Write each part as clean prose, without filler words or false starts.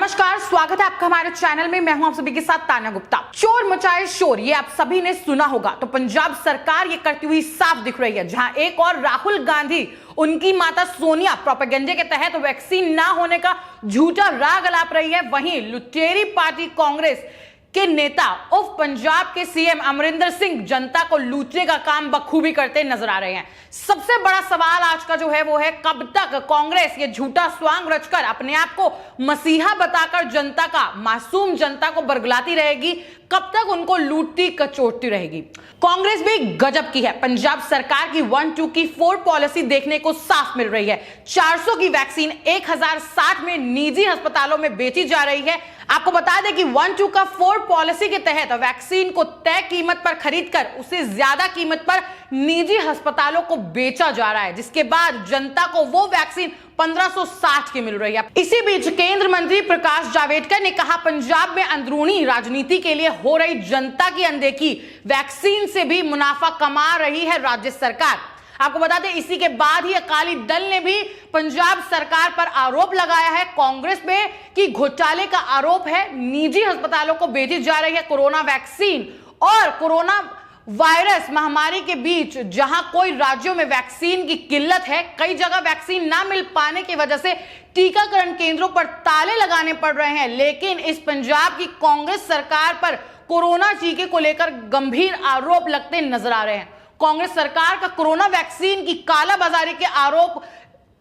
नमस्कार, स्वागत है आपका हमारे चैनल में। मैं हूं आप सभी के साथ तान्या गुप्ता। चोर मचाए शोर, ये आप सभी ने सुना होगा। तो पंजाब सरकार ये करती हुई साफ दिख रही है। जहां एक और राहुल गांधी उनकी माता सोनिया प्रोपेगेंडे के तहत वैक्सीन ना होने का झूठा राग अलाप रही है, वहीं लुटेरी पार्टी कांग्रेस के नेता उफ पंजाब के सीएम अमरिंदर सिंह जनता को लूटने का काम बखूबी करते नजर आ रहे हैं। सबसे बड़ा सवाल आज का जो है वो है, कब तक कांग्रेस ये झूठा स्वांग रचकर अपने आप को मसीहा बताकर जनता का, मासूम जनता को बरगलाती रहेगी? कब तक उनको लूटती कचोटती रहेगी? कांग्रेस भी गजब की है। पंजाब सरकार की 1-2 की 4 पॉलिसी देखने को साफ मिल रही है। 400 की वैक्सीन 1060 में निजी अस्पतालों में बेची जा रही है। आपको बता दें कि 1-2 का 4 पॉलिसी के तहत वैक्सीन को तय कीमत पर खरीदकर उसे ज्यादा कीमत पर निजी अस्पतालों को बेचा जा रहा है, जिसके बाद जनता को वो वैक्सीन 1560 की मिल रही है। इसी बीच केंद्र मंत्री प्रकाश जावड़ेकर ने कहा, पंजाब में अंदरूनी राजनीति के लिए हो रही जनता की अनदेखी, वैक्सीन से भी मुनाफा कमा रही है राज्य सरकार। आपको बता दें, इसी के बाद ही अकाली दल ने भी पंजाब सरकार पर आरोप लगाया है कांग्रेस पे कि घोटाले का आरोप है, निजी अस्पतालों को बेची जा रही है कोरोना वैक्सीन। और कोरोना वायरस महामारी के बीच जहां कोई राज्यों में वैक्सीन की किल्लत है, कई जगह वैक्सीन ना मिल पाने की वजह से टीकाकरण केंद्रों पर ताले लगाने पड़ रहे हैं, लेकिन इस पंजाब की कांग्रेस सरकार पर कोरोना टीके को लेकर गंभीर आरोप लगते नजर आ रहे हैं। कांग्रेस सरकार का कोरोना वैक्सीन की कालाबाजारी के आरोप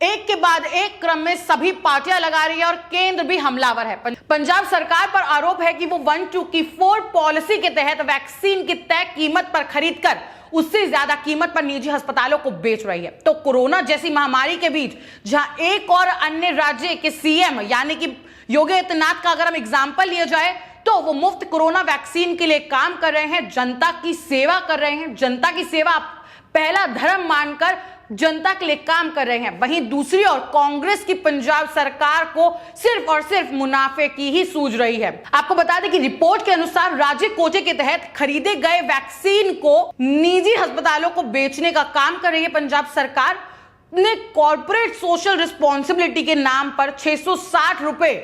एक के बाद एक क्रम में सभी पार्टियां लगा रही है और केंद्र भी हमलावर है। पंजाब सरकार पर आरोप है कि वो 1-2 की 4 पॉलिसी के तहत वैक्सीन की तय कीमत पर खरीदकर उससे ज्यादा कीमत पर निजी अस्पतालों को बेच रही है। तो कोरोना जैसी महामारी के बीच जहां एक और अन्य राज्य के सीएम यानी कि योगी आदित्यनाथ का अगर हम एग्जाम्पल लिया जाए तो वो मुफ्त कोरोना वैक्सीन के लिए काम कर रहे हैं, जनता की सेवा कर रहे हैं, जनता की सेवा पहला धर्म मानकर जनता के लिए काम कर रहे हैं। वहीं दूसरी ओर कांग्रेस की पंजाब सरकार को सिर्फ और सिर्फ मुनाफे की ही सूझ रही है। आपको बता दें कि रिपोर्ट के अनुसार राज्य कोटे के तहत खरीदे गए वैक्सीन को निजी अस्पतालों को बेचने का काम कर रही है पंजाब सरकार ने। कॉर्पोरेट सोशल रिस्पॉन्सिबिलिटी के नाम पर 660 रुपए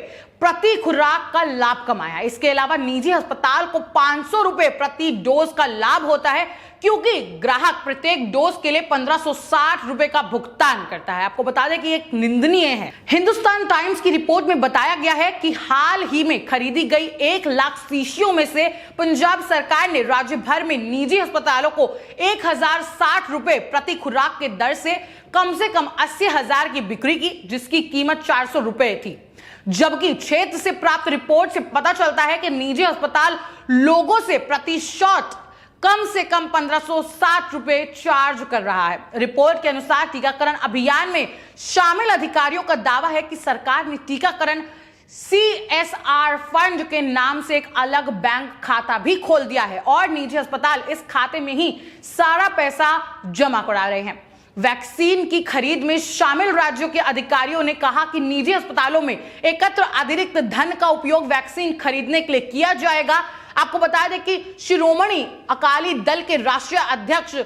प्रति खुराक का लाभ कमाया। इसके अलावा निजी अस्पताल को 500 रुपए प्रति डोज का लाभ होता है, क्योंकि ग्राहक प्रत्येक डोज के लिए 1560 रुपए का भुगतान करता है। आपको बता दें कि एक निंदनीय है। हिंदुस्तान टाइम्स की रिपोर्ट में बताया गया है कि हाल ही में खरीदी गई 1 लाख शीशियों में से पंजाब सरकार ने राज्य भर में निजी अस्पतालों को 1060 रुपए प्रति खुराक के दर से कम 80,000 की बिक्री की, जिसकी कीमत 400 रुपए थी। जबकि क्षेत्र से प्राप्त रिपोर्ट से पता चलता है कि निजी अस्पताल लोगों से प्रति शॉट कम से कम 1560 रुपए चार्ज कर रहा है। रिपोर्ट के अनुसार टीकाकरण अभियान में शामिल अधिकारियों का दावा है कि सरकार ने टीकाकरण CSR फंड के नाम से एक अलग बैंक खाता भी खोल दिया है और निजी अस्पताल इस खाते में ही सारा पैसा जमा करा रहे हैं। वैक्सीन की खरीद में शामिल राज्यों के अधिकारियों ने कहा कि निजी अस्पतालों में एकत्र अतिरिक्त धन का उपयोग वैक्सीन खरीदने के लिए किया जाएगा। आपको बता दें कि शिरोमणि अकाली दल के राष्ट्रीय अध्यक्ष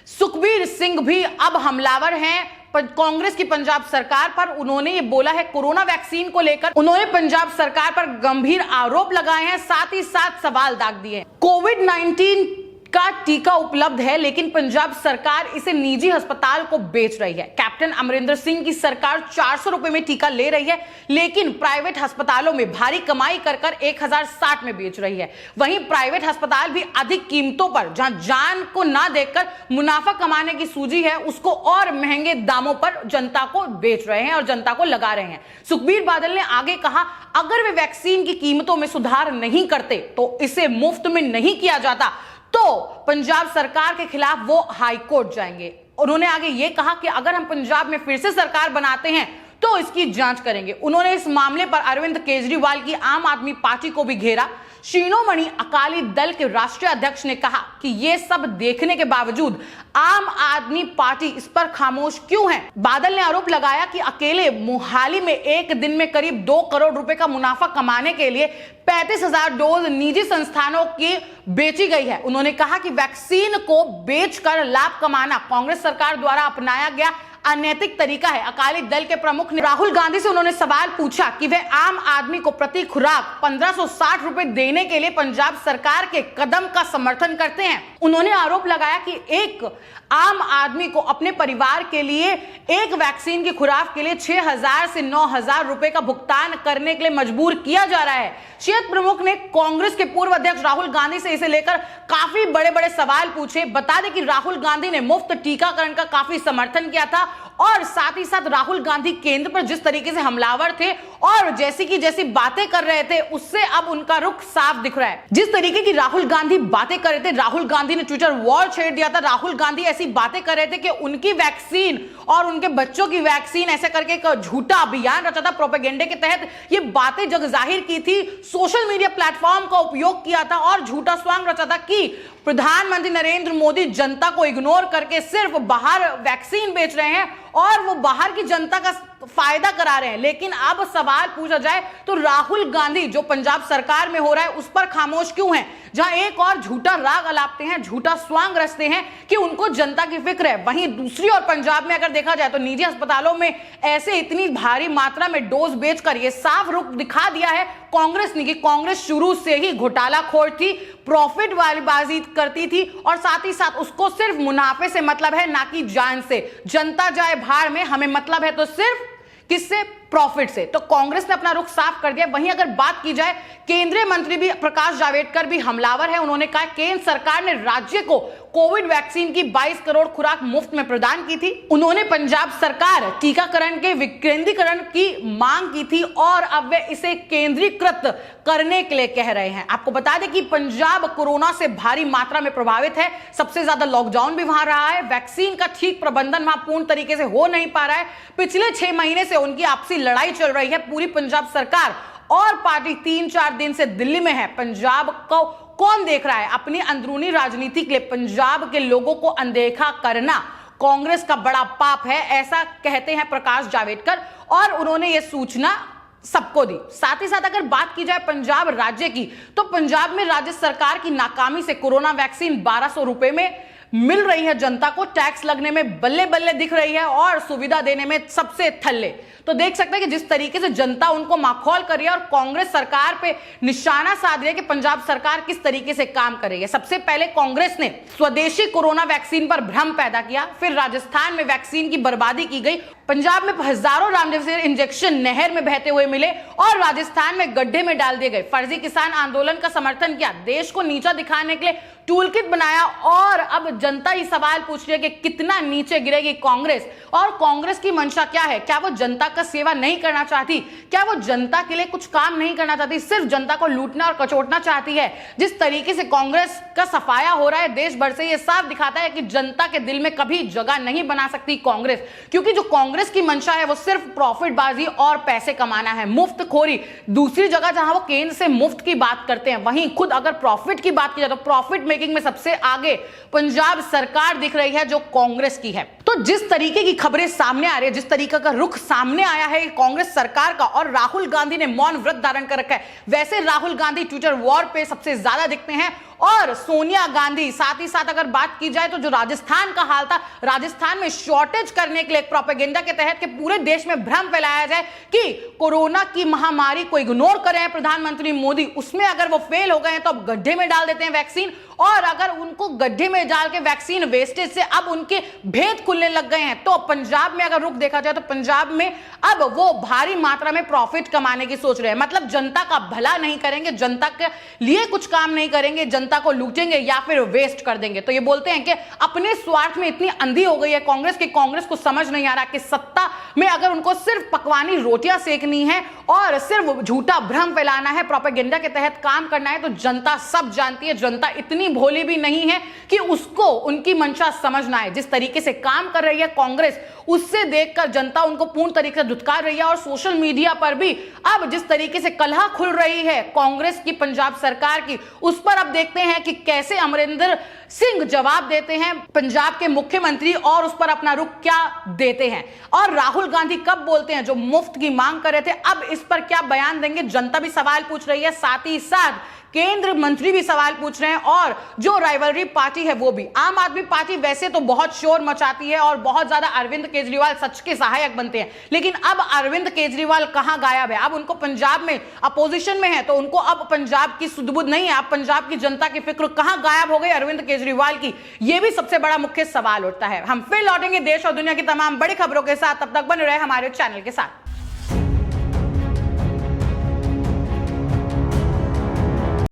सुखबीर सिंह भी अब हमलावर हैं कांग्रेस की पंजाब सरकार पर। उन्होंने ये बोला है, कोरोना वैक्सीन को लेकर उन्होंने पंजाब सरकार पर गंभीर आरोप लगाए हैं, साथ ही साथ सवाल दाग दिए। कोविड-19 का टीका उपलब्ध है, लेकिन पंजाब सरकार इसे निजी अस्पताल को बेच रही है। कैप्टन अमरिंदर सिंह की सरकार 400 रुपए में टीका ले रही है, लेकिन प्राइवेट अस्पतालों में भारी कमाई कर 1060 में बेच रही है। वहीं प्राइवेट अस्पताल भी अधिक कीमतों पर, जहां जान को ना देखकर मुनाफा कमाने की सूझी है, उसको और महंगे दामों पर जनता को बेच रहे हैं और जनता को लगा रहे हैं। सुखबीर बादल ने आगे कहा, अगर वे वैक्सीन की कीमतों में सुधार नहीं करते तो इसे मुफ्त में नहीं किया जाता तो पंजाब सरकार के खिलाफ वो हाई कोर्ट जाएंगे। उन्होंने आगे ये कहा कि अगर हम पंजाब में फिर से सरकार बनाते हैं तो इसकी जांच करेंगे। उन्होंने इस मामले पर अरविंद केजरीवाल की आम आदमी पार्टी को भी घेरा। शिरोमणि अकाली दल के राष्ट्रीय अध्यक्ष ने कहा कि ये सब देखने के बावजूद आम आदमी पार्टी इस पर खामोश क्यों है। बादल ने आरोप लगाया कि अकेले मोहाली में एक दिन में करीब 2 करोड़ रुपए का मुनाफा कमाने के लिए 35,000 डोज निजी संस्थानों की बेची गई है। उन्होंने कहा कि वैक्सीन को बेचकर लाभ कमाना कांग्रेस सरकार द्वारा अपनाया गया अनैतिक तरीका है। अकाली दल के प्रमुख ने राहुल गांधी से उन्होंने सवाल पूछा कि वे आम आदमी को प्रति खुराक 1560 रुपए देने के लिए पंजाब सरकार के कदम का समर्थन करते हैं। उन्होंने आरोप लगाया कि एक आम आदमी को अपने परिवार के लिए एक वैक्सीन की खुराक के लिए 6000 से 9000 रुपए का भुगतान करने के लिए मजबूर किया जा रहा है। क्षेत्र प्रमुख ने कांग्रेस के पूर्व अध्यक्ष राहुल गांधी से इसे लेकर काफी बड़े बड़े सवाल पूछे। बता दें कि राहुल गांधी ने मुफ्त टीकाकरण का काफी समर्थन किया था और साथ ही साथ राहुल गांधी केंद्र पर जिस तरीके से हमलावर थे और जैसी बातें कर रहे थे उससे अब उनका रुख साफ दिख रहा है। जिस तरीके की राहुल गांधी बातें कर रहे थे, राहुल गांधी ने ट्विटर वॉर छेड़ दिया था। राहुल गांधी ऐसी बातें कर रहे थे कि उनकी वैक्सीन और उनके बच्चों की वैक्सीन ऐसे करके एक झूठा अभियान रचा था प्रोपेगेंडे के तहत। ये बातें जग जाहिर की थी, सोशल मीडिया प्लेटफॉर्म का उपयोग किया था और झूठा स्वांग रचा था कि प्रधानमंत्री नरेंद्र मोदी जनता को इग्नोर करके सिर्फ बाहर वैक्सीन बेच रहे हैं और वो बाहर की जनता का फायदा करा रहे हैं। लेकिन अब सवाल पूछा जाए तो राहुल गांधी जो पंजाब सरकार में हो रहा है उस पर खामोश क्यों हैं? जहां एक और झूठा राग अलापते हैं, झूठा स्वांग रचते हैं कि उनको जनता की फिक्र है, वहीं दूसरी ओर पंजाब में अगर देखा जाए तो निजी अस्पतालों में ऐसे इतनी भारी मात्रा में डोज बेचकर यह साफ रुख दिखा दिया है कांग्रेस ने कि कांग्रेस शुरू से ही घोटालाखोर थी, प्रॉफिट वाली बाजी करती थी और साथ ही साथ उसको सिर्फ मुनाफे से मतलब है, ना कि जान से। जनता जाए भाड़ में, हमें मतलब है तो सिर्फ किससे? प्रॉफिट से। तो कांग्रेस ने अपना रुख साफ कर दिया। वहीं अगर बात की जाए, केंद्रीय मंत्री भी प्रकाश जावड़ेकर भी हमलावर है। उन्होंने कहा केंद्र सरकार ने राज्य को कोविड वैक्सीन की 22 करोड़ खुराक मुफ्त में प्रदान की थी। उन्होंने पंजाब सरकार टीकाकरण के विकेंद्रीकरण की मांग की थी और अब वे इसे केंद्रीकृत करने के लिए कह रहे हैं। आपको बता दें कि पंजाब कोरोना से भारी मात्रा में प्रभावित है, सबसे ज्यादा लॉकडाउन भी वहां रहा है, वैक्सीन का ठीक प्रबंधन वहां पूर्ण तरीके से हो नहीं पा रहा है। पिछले 6 महीने से उनकी आपसी लड़ाई चल रही है। पूरी पंजाब सरकार और पार्टी 3-4 दिन से दिल्ली में है। पंजाब को कौन देख रहा है? अपनी अंदरूनी राजनीति के लिए पंजाब के लोगों को अनदेखा करना कांग्रेस का बड़ा पाप है, ऐसा कहते हैं प्रकाश जावड़ेकर और उन्होंने यह सूचना सबको दी। साथ ही साथ अगर बात की जाए पंजाब राज्य की, तो पंजाब में राज्य सरकार की नाकामी से कोरोना वैक्सीन 1200 रुपए में मिल रही है जनता को, टैक्स लगने में बल्ले बल्ले दिख रही है और सुविधा देने में सबसे थल्ले। तो देख सकते हैं कि जिस तरीके से जनता उनको माखौल कर रही है और कांग्रेस सरकार पे निशाना साध रही है कि पंजाब सरकार किस तरीके से काम कर रही है। सबसे पहले कांग्रेस ने स्वदेशी कोरोना वैक्सीन पर भ्रम पैदा किया, फिर राजस्थान में वैक्सीन की बर्बादी की गई, पंजाब में हजारों रेमडेसिविर इंजेक्शन नहर में बहते हुए मिले और राजस्थान में गड्ढे में डाल दिए गए। फर्जी किसान आंदोलन का समर्थन किया, देश को नीचा दिखाने के लिए टूल किट बनाया और अब जनता ही सवाल पूछ रही है कि कितना नीचे गिरेगी कांग्रेस और कांग्रेस की मंशा क्या है? क्या वो जनता का सेवा नहीं करना चाहती? क्या वो जनता के लिए कुछ काम नहीं करना चाहती, सिर्फ जनता को लूटना और कचोटना चाहती है? जिस तरीके से कांग्रेस का सफाया हो रहा है देश भर से, ये साफ दिखाता है कि जनता के दिल में कभी जगह नहीं बना सकती कांग्रेस, क्योंकि जो कांग्रेस की मंशा है वो सिर्फ प्रॉफिटबाजी और पैसे कमाना है, मुफ्तखोरी। दूसरी जगह जहां वो केंद्र से मुफ्त की बात करते हैं, वहीं खुद अगर प्रॉफिट की बात की जाए तो प्रॉफिट मेकिंग में सबसे आगे पंजाब सरकार दिख रही है जो कांग्रेस की है। तो जिस तरीके की खबरें सामने आ रही है, जिस तरीके का रुख सामने आया है कांग्रेस सरकार का और राहुल गांधी ने मौन व्रत धारण कर रखा है, वैसे राहुल गांधी ट्विटर वॉर पे सबसे ज्यादा दिखते हैं और सोनिया गांधी। साथ ही साथ अगर बात की जाए तो जो राजस्थान का हाल था, राजस्थान में शॉर्टेज करने के लिए प्रोपेगेंडा के तहत कि पूरे देश में भ्रम फैलाया जाए कि कोरोना की महामारी को इग्नोर कर रहे हैं प्रधानमंत्री मोदी, उसमें अगर वो फेल हो गए हैं तो अब गड्ढे में डाल देते हैं वैक्सीन और अगर उनको गड्ढे में डाल के वैक्सीन वेस्टेज से अब उनके भेद खुलने लग गए हैं। तो पंजाब में अगर रुख देखा जाए तो पंजाब में अब वो भारी मात्रा में प्रॉफिट कमाने की सोच रहे हैं, मतलब जनता का भला नहीं करेंगे, जनता के लिए कुछ काम नहीं करेंगे, जनता को लूटेंगे या फिर वेस्ट कर देंगे। तो ये बोलते हैं कि अपने स्वार्थ में इतनी अंधी हो गई है कांग्रेस की, कांग्रेस को समझ नहीं आ रहा कि सत्ता में अगर उनको सिर्फ पकवानी रोटियां सेकनी है और सिर्फ झूठा भ्रम फैलाना है, प्रोपेगेंडा के तहत काम करना है, तो जनता सब जानती है। जनता इतनी भोली भी नहीं है कि उसको उनकी मंशा समझ ना आए। जिस तरीके से काम कर रही है कांग्रेस, उससे देखकर जनता उनको पूर्ण तरीके से धुतकार रही है और सोशल मीडिया पर भी अब जिस तरीके से कलह खुल रही है कांग्रेस की पंजाब सरकार की, उस पर अब देखते हैं कि कैसे अमरिंदर सिंह जवाब देते हैं पंजाब के मुख्यमंत्री और उस पर अपना रुख क्या देते हैं और राहुल गांधी कब बोलते हैं जो मुफ्त की मांग कर रहे थे, अब इस पर क्या बयान देंगे। जनता भी सवाल पूछ रही है, साथ ही साथ केंद्र मंत्री भी सवाल पूछ रहे हैं और और जो राइवलरी पार्टी है वो भी। आम आदमी पार्टी वैसे तो बहुत शोर मचाती है और बहुत ज्यादा अरविंद केजरीवाल सच के सहायक बनते हैं, लेकिन अब अरविंद केजरीवाल कहां गायब है? अब उनको पंजाब में अपोजिशन में है तो उनको अब पंजाब की सुध-बुध नहीं है। अब पंजाब की जनता की फिक्र कहां गायब हो गई अरविंद केजरीवाल की? यह भी सबसे बड़ा मुख्य सवाल उठता है। हम फिर लौटेंगे देश और दुनिया की तमाम बड़ी खबरों के साथ, तब तक बने रहे हमारे चैनल के साथ।